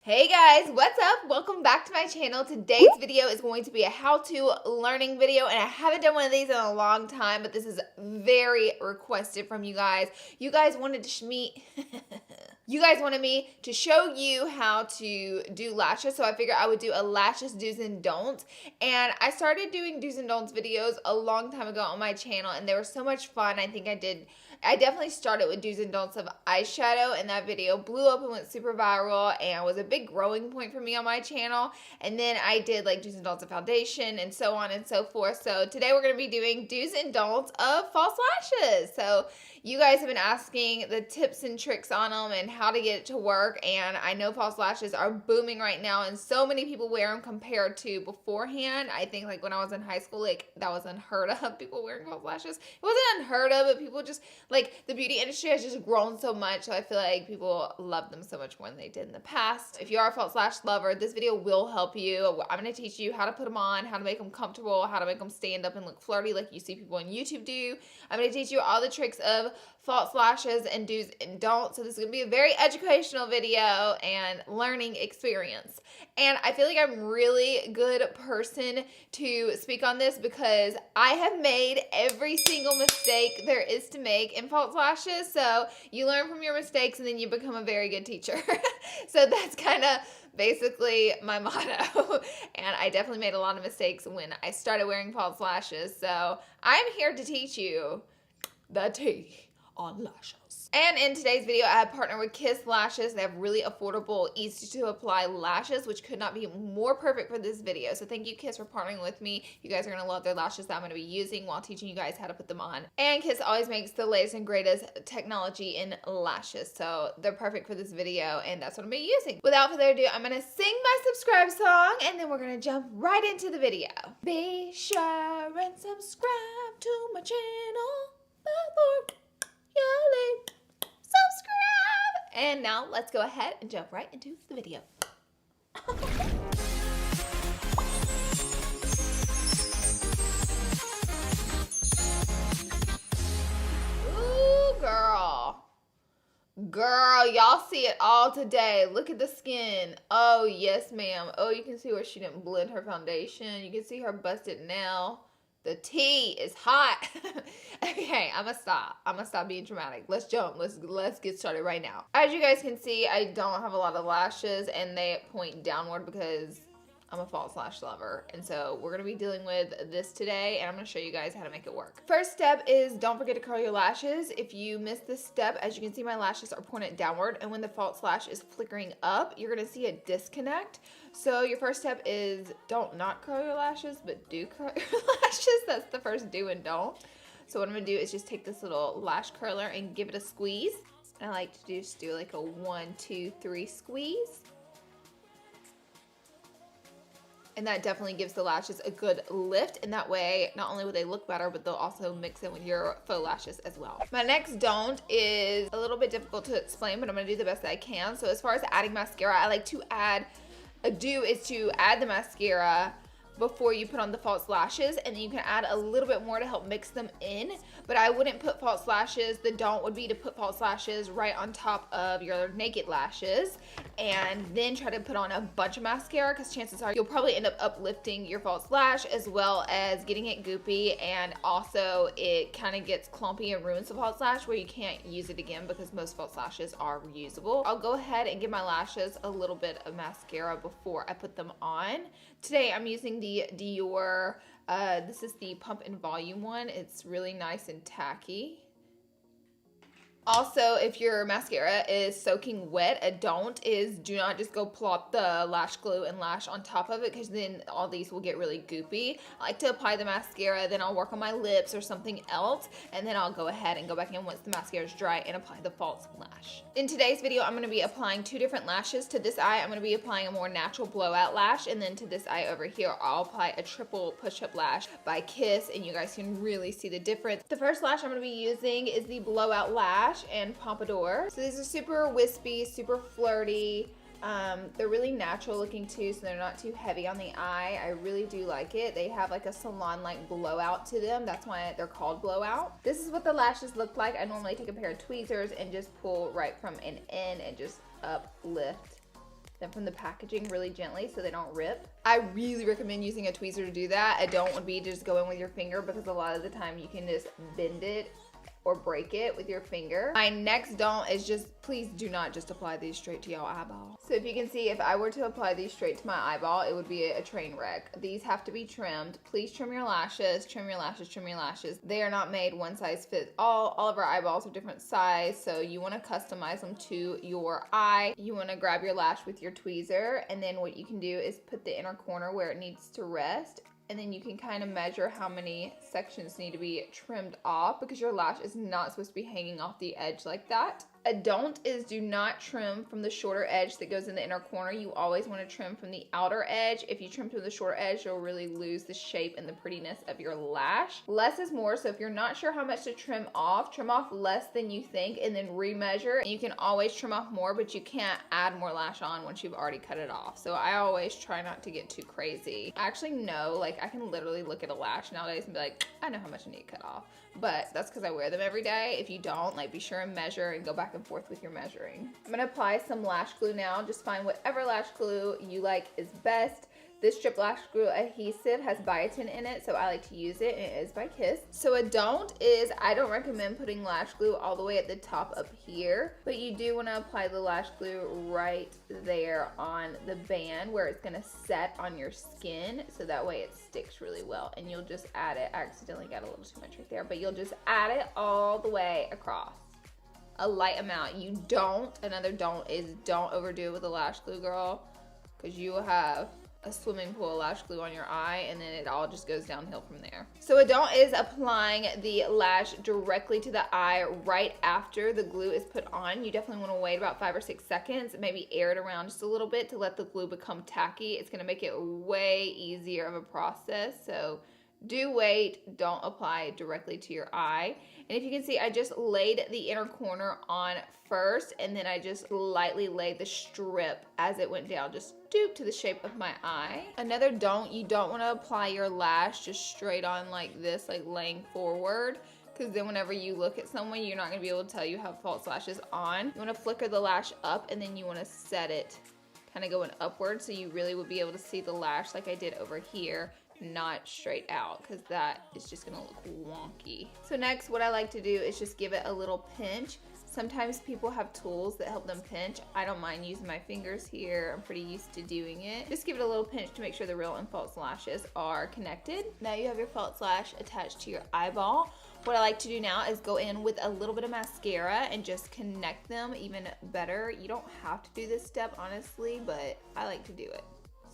Hey guys, what's up? Welcome back to my channel. Today's video is going to be a how-to learning video, and I haven't done one of these in a long time, but this is very requested from you guys. You guys wanted me to show you how to do lashes, so I figured I would do a lashes do's and don'ts. And I started doing do's and don'ts videos a long time ago on my channel, and they were so much fun. I definitely started with do's and don'ts of eyeshadow, and that video blew up and went super viral and was a big growing point for me on my channel. And then I did like do's and don'ts of foundation and so on and so forth. So today we're going to be doing do's and don'ts of false lashes. So you guys have been asking the tips and tricks on them and how to get it to work, and I know false lashes are booming right now and so many people wear them compared to beforehand. I think like when I was in high school, like that was unheard of, people wearing false lashes. It wasn't unheard of, but people just like the beauty industry has just grown so much, so I feel like people love them so much more than they did in the past. If you are a false lash lover, this video will help you. I'm going to teach you how to put them on, how to make them comfortable, how to make them stand up and look flirty like you see people on YouTube do. I'm going to teach you all the tricks of false lashes and do's and don'ts. So this is going to be a very educational video and learning experience. And I feel like I'm a really good person to speak on this because I have made every single mistake there is to make in false lashes. So you learn from your mistakes and then you become a very good teacher. So that's kind of basically my motto. And I definitely made a lot of mistakes when I started wearing false lashes. So I'm here to teach you the tea on lashes. And in today's video, I have partnered with Kiss Lashes. They have really affordable, easy to apply lashes, which could not be more perfect for this video. So thank you, Kiss, for partnering with me. You guys are gonna love their lashes that I'm gonna be using while teaching you guys how to put them on. And Kiss always makes the latest and greatest technology in lashes. So they're perfect for this video, and that's what I'm gonna be using. Without further ado, I'm gonna sing my subscribe song, and then we're gonna jump right into the video. Be sure and subscribe to my channel before you leave. Subscribe! And now let's go ahead and jump right into the video. Ooh, girl. Girl, y'all see it all today. Look at the skin. Oh, yes, ma'am. Oh, you can see where she didn't blend her foundation. You can see her busted nail. The tea is hot. Okay, I'm gonna stop being dramatic. Let's jump. Let's get started right now. As you guys can see, I don't have a lot of lashes and they point downward because I'm a false lash lover. And so we're gonna be dealing with this today, and I'm gonna show you guys how to make it work. First step is don't forget to curl your lashes. If you miss this step, as you can see, my lashes are pointed downward, and when the false lash is flickering up, you're gonna see a disconnect. So your first step is don't not curl your lashes, but do curl your lashes. That's the first do and don't. So what I'm gonna do is just take this little lash curler and give it a squeeze. And I like to just do like a 1, 2, 3 squeeze. And that definitely gives the lashes a good lift, and that way not only will they look better, but they'll also mix in with your faux lashes as well. My next don't is a little bit difficult to explain, but I'm gonna do the best that I can. So as far as adding mascara, I like to add, a do is to add the mascara before you put on the false lashes, and then you can add a little bit more to help mix them in, but I wouldn't put false lashes. The don't would be to put false lashes right on top of your naked lashes and then try to put on a bunch of mascara, because chances are you'll probably end up uplifting your false lash as well as getting it goopy, and also it kind of gets clumpy and ruins the false lash where you can't use it again because most false lashes are reusable. I'll go ahead and give my lashes a little bit of mascara before I put them on. Today I'm using the Dior, this is the Pump and Volume one. It's really nice and tacky. Also, if your mascara is soaking wet, a don't is do not just go plop the lash glue and lash on top of it, because then all these will get really goopy. I like to apply the mascara, then I'll work on my lips or something else, and then I'll go ahead and go back in once the mascara is dry and apply the false lash. In today's video, I'm going to be applying 2 different lashes. To this eye, I'm going to be applying a more natural blowout lash, and then to this eye over here, I'll apply a triple push-up lash by Kiss, and you guys can really see the difference. The first lash I'm going to be using is the blowout lash and pompadour. So these are super wispy, super flirty. They're really natural looking too, so they're not too heavy on the eye. I really do like it. They have like a salon-like blowout to them. That's why they're called blowout. This is what the lashes look like. I normally take a pair of tweezers and just pull right from an end and just uplift them from the packaging really gently so they don't rip. I really recommend using a tweezer to do that. A don't would be to just go in with your finger, because a lot of the time you can just bend it or break it with your finger. My next don't is just, please do not just apply these straight to your eyeball. So if you can see, if I were to apply these straight to my eyeball, it would be a train wreck. These have to be trimmed. Please trim your lashes, trim your lashes, trim your lashes. They are not made one size fits all. All of our eyeballs are different size, so you wanna customize them to your eye. You wanna grab your lash with your tweezer, and then what you can do is put the inner corner where it needs to rest, and then you can kind of measure how many sections need to be trimmed off, because your lash is not supposed to be hanging off the edge like that. A don't is do not trim from the shorter edge that goes in the inner corner. You always want to trim from the outer edge. If you trim from the shorter edge, you'll really lose the shape and the prettiness of your lash. Less is more, so if you're not sure how much to trim off less than you think and then remeasure. And you can always trim off more, but you can't add more lash on once you've already cut it off. So I always try not to get too crazy. I actually know, like, I can literally look at a lash nowadays and be like, I know how much I need to cut off. But that's because I wear them every day. If you don't, like, be sure and measure and go back and forth with your measuring. I'm gonna apply some lash glue now. Just find whatever lash glue you like is best. This strip lash glue adhesive has biotin in it, so I like to use it, and it is by Kiss. So a don't is, I don't recommend putting lash glue all the way at the top up here, but you do want to apply the lash glue right there on the band where it's going to set on your skin, so that way it sticks really well. And you'll just add it. I accidentally got a little too much right there, but you'll just add it all the way across. A light amount. You don't, another don't is don't overdo it with the lash glue, girl, because you will have a swimming pool of lash glue on your eye, and then it all just goes downhill from there. So a don't is applying the lash directly to the eye right after the glue is put on. You definitely want to wait about 5 or 6 seconds, maybe air it around just a little bit to let the glue become tacky. It's going to make it way easier of a process. So do wait, don't apply directly to your eye. And if you can see, I just laid the inner corner on first, and then I just lightly laid the strip as it went down, just doop to the shape of my eye. Another don't, you don't want to apply your lash just straight on like this, like laying forward, because then whenever you look at someone, you're not going to be able to tell you have false lashes on. You want to flicker the lash up, and then you want to set it kind of going upward, so you really would be able to see the lash like I did over here, not straight out, because that is just gonna look wonky. So next, what I like to do is just give it a little pinch. Sometimes people have tools that help them pinch. I don't mind using my fingers here. I'm pretty used to doing it. Just give it a little pinch to make sure the real and false lashes are connected. Now you have your false lash attached to your eyeball. What I like to do now is go in with a little bit of mascara and just connect them even better. You don't have to do this step, honestly, but I like to do it.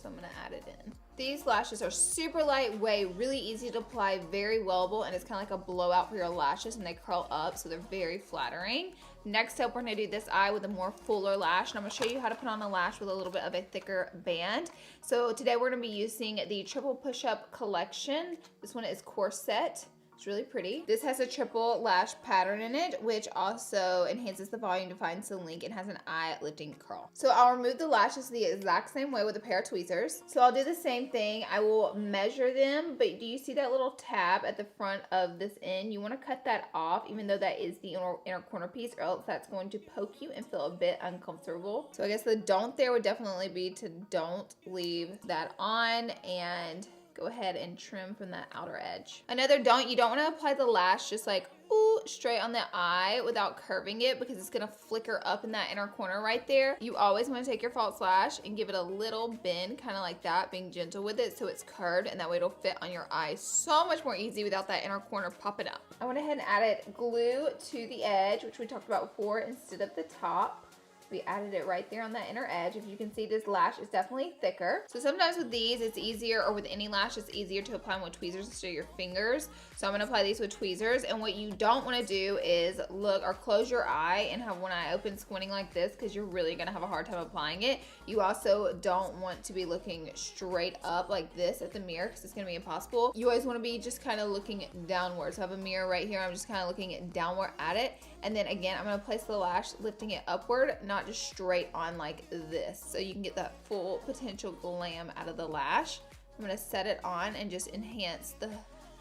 So I'm gonna add it in. These lashes are super lightweight, really easy to apply, very wearable, and it's kind of like a blowout for your lashes, and they curl up, so they're very flattering. Next up, we're gonna do this eye with a more fuller lash, and I'm gonna show you how to put on a lash with a little bit of a thicker band. So today we're gonna be using the Triple Push-Up Collection. This one is Corset. It's really pretty. This has a triple lash pattern in it, which also enhances the volume, defines the link, and has an eye lifting curl. So I'll remove the lashes the exact same way with a pair of tweezers. So I'll do the same thing. I will measure them, but do you see that little tab at the front of this end? You want to cut that off, even though that is the inner corner piece, or else that's going to poke you and feel a bit uncomfortable. So I guess the don't there would definitely be to don't leave that on, and go ahead and trim from that outer edge. Another don't, you don't want to apply the lash just like straight on the eye without curving it, because it's going to flicker up in that inner corner right there. You always want to take your false lash and give it a little bend, kind of like that, being gentle with it so it's curved, and that way it'll fit on your eye so much more easy without that inner corner popping up. I went ahead and added glue to the edge, which we talked about before, instead of the top. We added it right there on that inner edge. If you can see, this lash is definitely thicker. So sometimes with these, it's easier, or with any lash, it's easier to apply them with tweezers instead of your fingers. So I'm gonna apply these with tweezers. And what you don't wanna do is look or close your eye and have one eye open squinting like this, because you're really gonna have a hard time applying it. You also don't want to be looking straight up like this at the mirror, because it's gonna be impossible. You always wanna be just kind of looking downwards. So I have a mirror right here. I'm just kind of looking downward at it. And then again, I'm gonna place the lash, lifting it upward, not just straight on like this, so you can get that full potential glam out of the lash. I'm gonna set it on and just enhance the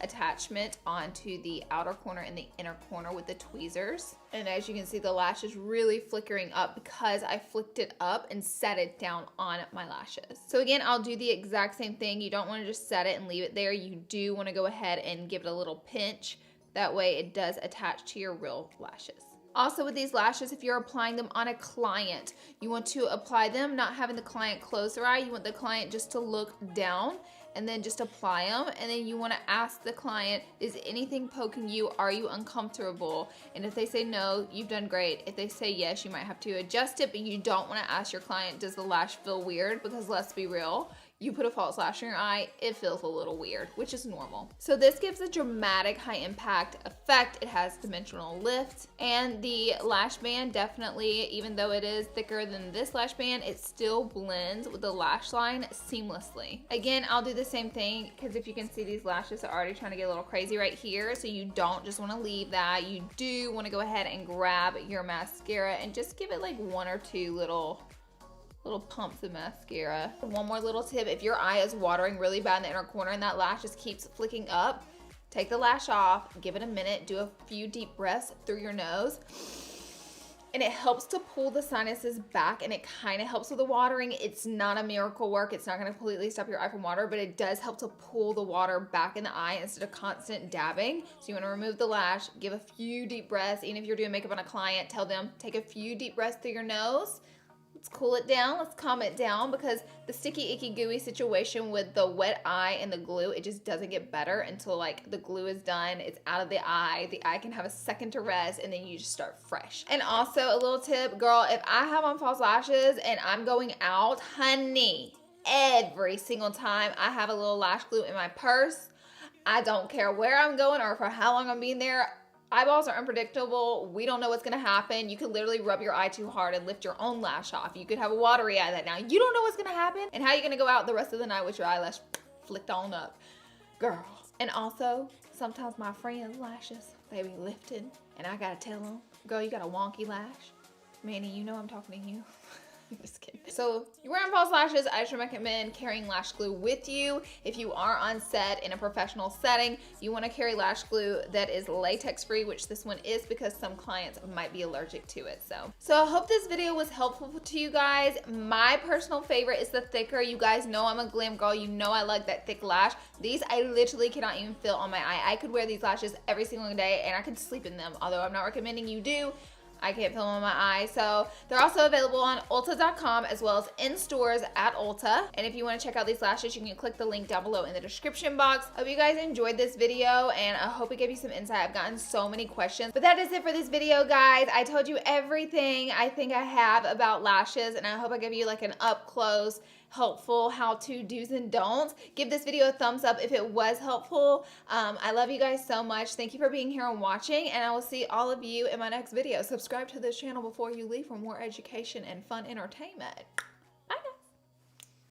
attachment onto the outer corner and the inner corner with the tweezers. And as you can see, the lash is really flickering up because I flicked it up and set it down on my lashes. So again, I'll do the exact same thing. You don't want to just set it and leave it there. You do want to go ahead and give it a little pinch. That way it does attach to your real lashes. Also with these lashes, if you're applying them on a client, you want to apply them not having the client close their eye. You want the client just to look down and then just apply them. And then you want to ask the client, is anything poking you? Are you uncomfortable? And if they say no, you've done great. If they say yes, you might have to adjust it, but you don't want to ask your client, does the lash feel weird? Because let's be real, you put a false lash in your eye, it feels a little weird, which is normal. So this gives a dramatic high impact effect. It has dimensional lift, and the lash band definitely, even though it is thicker than this lash band, it still blends with the lash line seamlessly. Again, I'll do the same thing because if you can see, these lashes are already trying to get a little crazy right here. So you don't just want to leave that. You do want to go ahead and grab your mascara and just give it like one or two little pumps of mascara. One more little tip, if your eye is watering really bad in the inner corner and that lash just keeps flicking up, take the lash off, give it a minute, do a few deep breaths through your nose, and it helps to pull the sinuses back, and it kind of helps with the watering. It's not a miracle work. It's not going to completely stop your eye from water, but it does help to pull the water back in the eye instead of constant dabbing. So you want to remove the lash, give a few deep breaths. Even if you're doing makeup on a client, tell them, take a few deep breaths through your nose. Let's cool it down, let's calm it down, because the sticky, icky, gooey situation with the wet eye and the glue, it just doesn't get better until like the glue is done, it's out of the eye can have a second to rest, and then you just start fresh. And also a little tip, girl, if I have on false lashes and I'm going out, honey, every single time I have a little lash glue in my purse. I don't care where I'm going or for how long I'm being there. Eyeballs are unpredictable. We don't know what's gonna happen. You could literally rub your eye too hard and lift your own lash off. You could have a watery eye that now. You don't know what's gonna happen and how you're gonna go out the rest of the night with your eyelash flicked on up. Girl. And also, sometimes my friends' lashes, they be lifted and I gotta tell them, girl, you got a wonky lash. Manny, you know I'm talking to you. I'm just kidding. So you're wearing false lashes, I just recommend carrying lash glue with you. If you are on set in a professional setting, you want to carry lash glue that is latex free, which this one is because some clients might be allergic to it. So I hope this video was helpful to you guys. My personal favorite is the thicker. You guys know I'm a glam girl. You know I like that thick lash. These I literally cannot even feel on my eye. I could wear these lashes every single day and I could sleep in them, although I'm not recommending you do. I can't feel them on my eye. So they're also available on Ulta.com as well as in stores at Ulta. And if you want to check out these lashes, you can click the link down below in the description box. I hope you guys enjoyed this video and I hope it gave you some insight. I've gotten so many questions, but that is it for this video, guys. I told you everything I think I have about lashes, and I hope I give you like an up close, helpful how-to do's and don'ts. Give this video a thumbs up if it was helpful. I love you guys so much. Thank you for being here and watching, and I will see all of you in my next video. Subscribe to this channel before you leave for more education and fun entertainment.